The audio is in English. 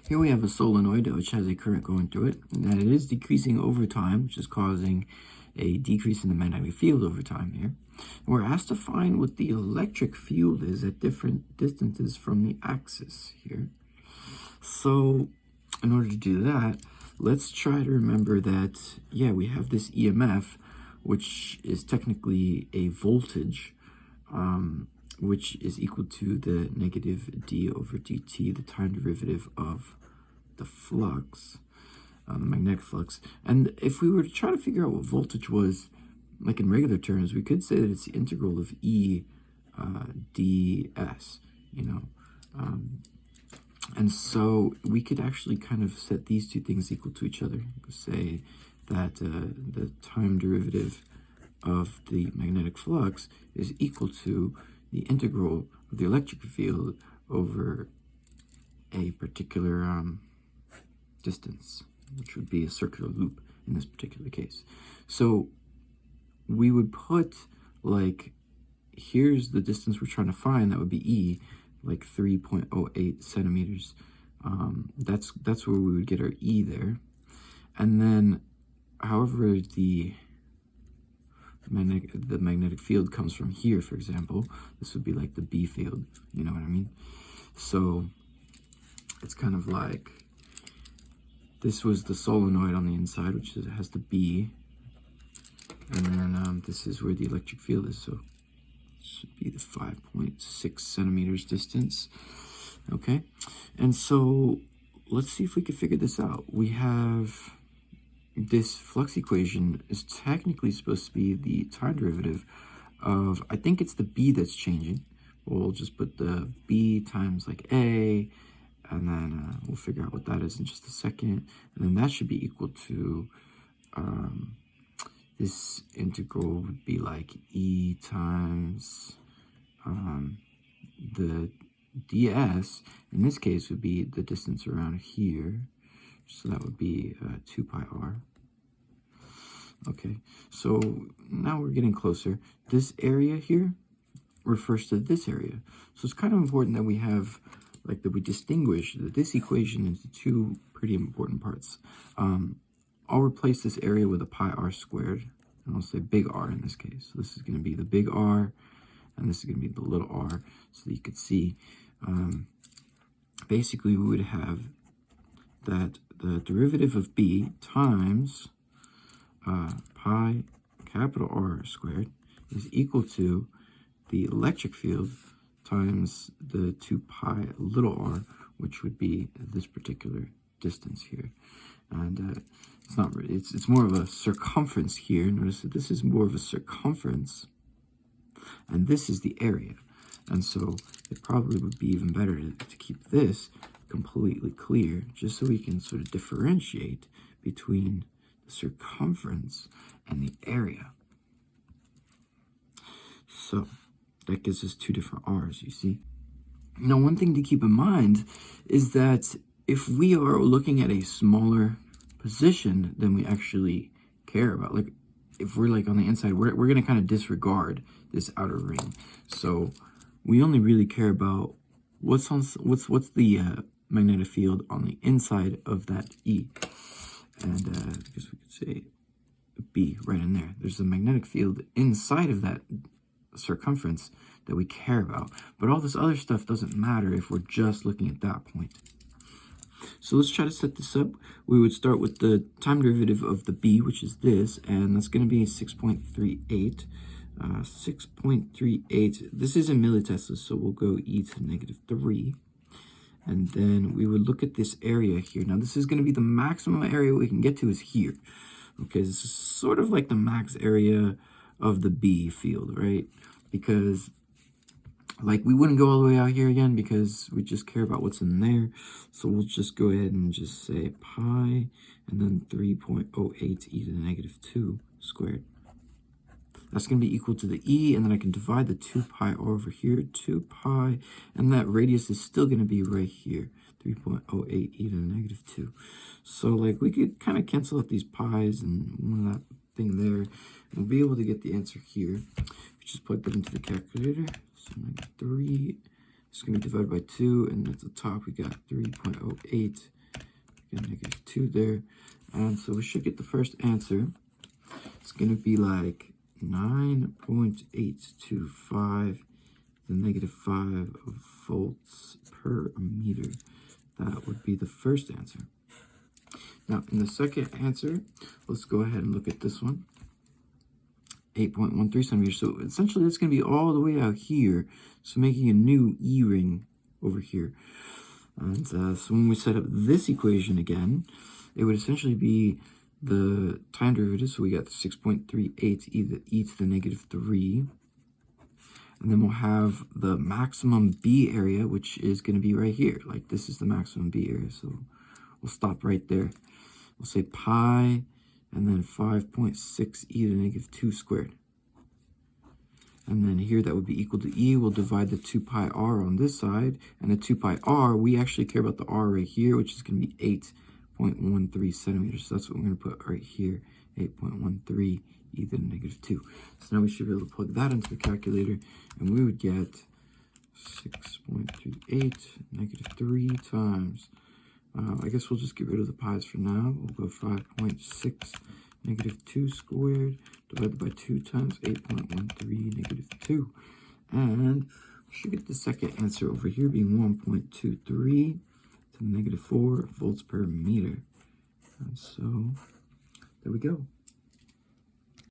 Here we have a solenoid which has a current going through it, and it is decreasing over time, which is causing a decrease in the magnetic field over time here. We're asked to find what the electric field is at different distances from the axis here. So in order to do that, let's try to remember that, yeah, we have this EMF, which is technically a voltage, which is equal to the negative d over dt, the time derivative of the flux, the magnetic flux. And if we were to try to figure out what voltage was, like in regular terms, we could say that it's the integral of E ds, you know. And so we could actually kind of set these two things equal to each other. Say that the time derivative of the magnetic flux is equal to the integral of the electric field over a particular distance, which would be a circular loop in this particular case. So we would put, like, here's the distance we're trying to find, that would be E, like 3.08 centimeters. That's where we would get our E there. And then, however, the magnetic field comes from here, for example, this would be like the B field, you know what I mean? So it's kind of like, this was the solenoid on the inside, which has the B, and then this is where the electric field is, so this should be the 5.6 centimeters distance. Okay, and so let's see if we can figure this out. We have this flux equation is technically supposed to be the time derivative of, I think it's the B that's changing. We'll just put the B times like A, and then we'll figure out what that is in just a second. And then that should be equal to, this integral would be like E times the ds, in this case, would be the distance around here. So that would be 2 pi r. Okay, so now we're getting closer. This area here refers to this area. So it's kind of important that we have, like, that we distinguish that this equation into two pretty important parts. I'll replace this area with a pi r squared, and I'll say big R in this case. So this is going to be the big R, and this is going to be the little r, so that you could see. Basically, we would have that the derivative of B times pi capital R squared is equal to the electric field times the 2 pi little r, which would be this particular distance here. And it's not really, it's more of a circumference here. Notice that this is more of a circumference, and this is the area. And so it probably would be even better to keep this completely clear, just so we can sort of differentiate between the circumference and the area. So that gives us two different r's, you see. Now, one thing to keep in mind is that if we are looking at a smaller position than we actually care about, like if we're like on the inside, we're going to kind of disregard this outer ring. So we only really care about what's the magnetic field on the inside of that E. And I guess we could say B right in there. There's a magnetic field inside of that circumference that we care about. But all this other stuff doesn't matter if we're just looking at that point. So let's try to set this up. We would start with the time derivative of the B, which is this, and that's going to be 6.38. 6.38, this is in milliteslas, so we'll go e to negative 3. And then we would look at this area here. Now this is going to be the maximum area we can get to is here. Okay, this is sort of like the max area of the B field, right? Because, like, we wouldn't go all the way out here again because we just care about what's in there. So we'll just go ahead and just say pi and then 3.08 e to the negative 2 squared. That's going to be equal to the E, and then I can divide the 2 pi over here, 2 pi, and that radius is still going to be right here, 3.08 e to the negative 2. So, like, we could kind of cancel out these pi's and one of that thing there, and we'll be able to get the answer here. We just plug that into the calculator. So, like 3 It's going to be divided by 2, and at the top we got 3.08. Got negative 2 there. And so we should get the first answer. It's going to be like 9.825 the negative 5 volts per meter. That would be the first answer. Now, in the second answer, let's go ahead and look at this one. 8.13 centimeters. So essentially, that's going to be all the way out here. So making a new E ring over here. And so when we set up this equation again, it would essentially be the time derivative. So we got 6.38 e to the negative 3. And then we'll have the maximum B area, which is going to be right here. Like this is the maximum B area. So we'll stop right there. We'll say pi and then 5.6 e to the negative 2 squared. And then here that would be equal to E. We'll divide the 2 pi r on this side. And the 2 pi r, we actually care about the r right here, which is going to be 8.13 centimeters. So that's what we're going to put right here, 8.13 e to the negative 2. So now we should be able to plug that into the calculator, and we would get 6.38 negative 3 times. I guess we'll just get rid of the pi's for now. We'll go 5.6 negative 2 squared divided by 2 times 8.13 negative 2. And we should get the second answer over here being 1.23 to the negative 4 volts per meter. And so there we go.